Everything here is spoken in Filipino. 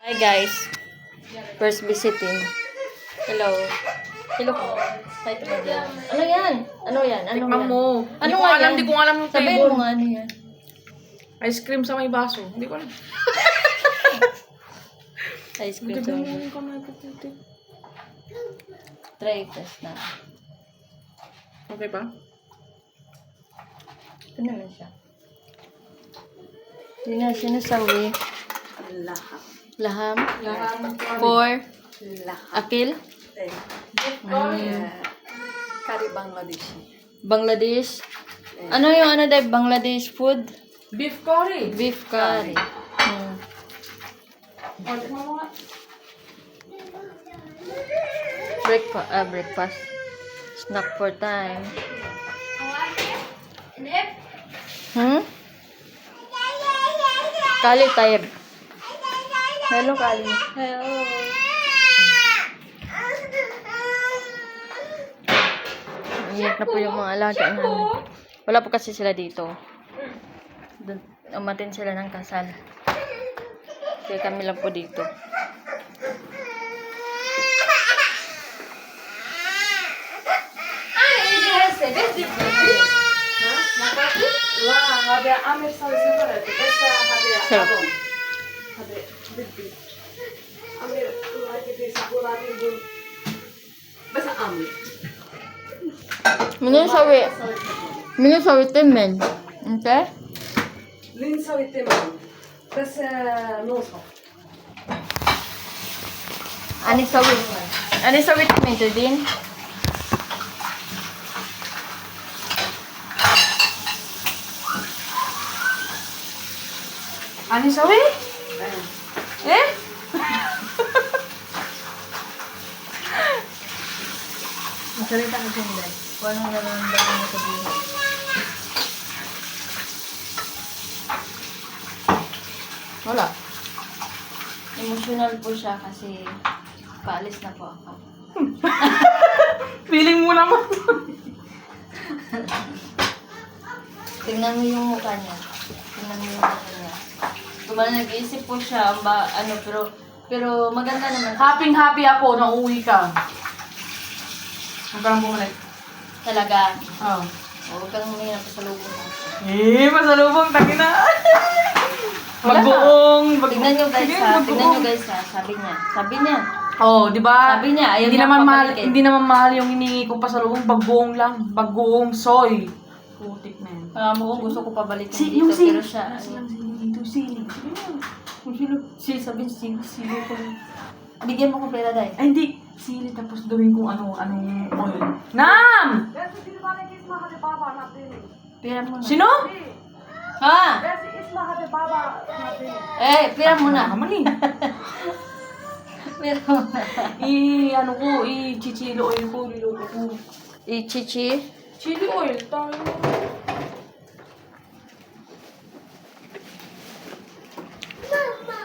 Hi guys. First visiting. Hello. Hello po. Hi po dyan. Ano yan? Ano yan? Ano Tikman yan? mo. Ano Di ko nga alam, yan? di ko alam yung Sabihin flavor. mo nga ano yan. Ice cream sa may baso. Hindi ko alam. Ice cream Hindi sa mo mga. yung kamay ko, titi. Try test na. Okay pa? Ito naman siya. Hindi nga sinasawi. Laham. Laham. Laham. For Laham. akil. Kari Bangladeshi. Bangladesh. Ano yung ano dahil Bangladesh food? Beef curry. Beef curry. O, tikman mo nga. Breakfast. Snack for time. Kali tayo. Hello, Kali. Hello. Iyak na po yung mga alaga namin. Wala po kasi sila dito. Umatin sila ng kasal. Kaya kami lang po dito. Mino sawi temen. Okay? Lin sawi temen. بس نوصل. Ani sawi temen to din. Ano sabi? Eh? Masalita ka dyan, Dad. Kung anong nararamdaman mo sa buhay. Wala. Emotional po siya kasi paalis na po ako. Feeling mo naman. Tingnan mo yung mukha niya. Tingnan mo yung mukha niya. Kumala nag-iisip po siya, pero maganda naman. Happy ako na uwi ka. Huwag ka lang bumalik. Talaga. Oo. Huwag kang huminap sa lubong mo. Masalubong. Taki na. Magbuong. Tingnan nyo guys Sige, ha. Tingnan magbuong. nyo guys ha. Sabi niya. Oh, di ba? Sabi niya, ayaw hindi niya naman mahal, pabalikin. hindi naman mahal yung hiningi ko pa sa lubong, bagoong lang, bagoong soy. Putik na yun. Alam mo kung gusto ko pabalikin Si, dito, yung sili. pero siya, Lang sili dito, sili. Yung sili. sabihin, sili ko. Bigyan mo ko pera dahil. Ay, hindi. Sili tapos gawin kong anong oil. Nam! Pera mo na. Sino? Ha? Pera mo na. Naman eh. Pera mo na. Chichili oil ko, niluto ko. Ichichi. Chili oil, tayo.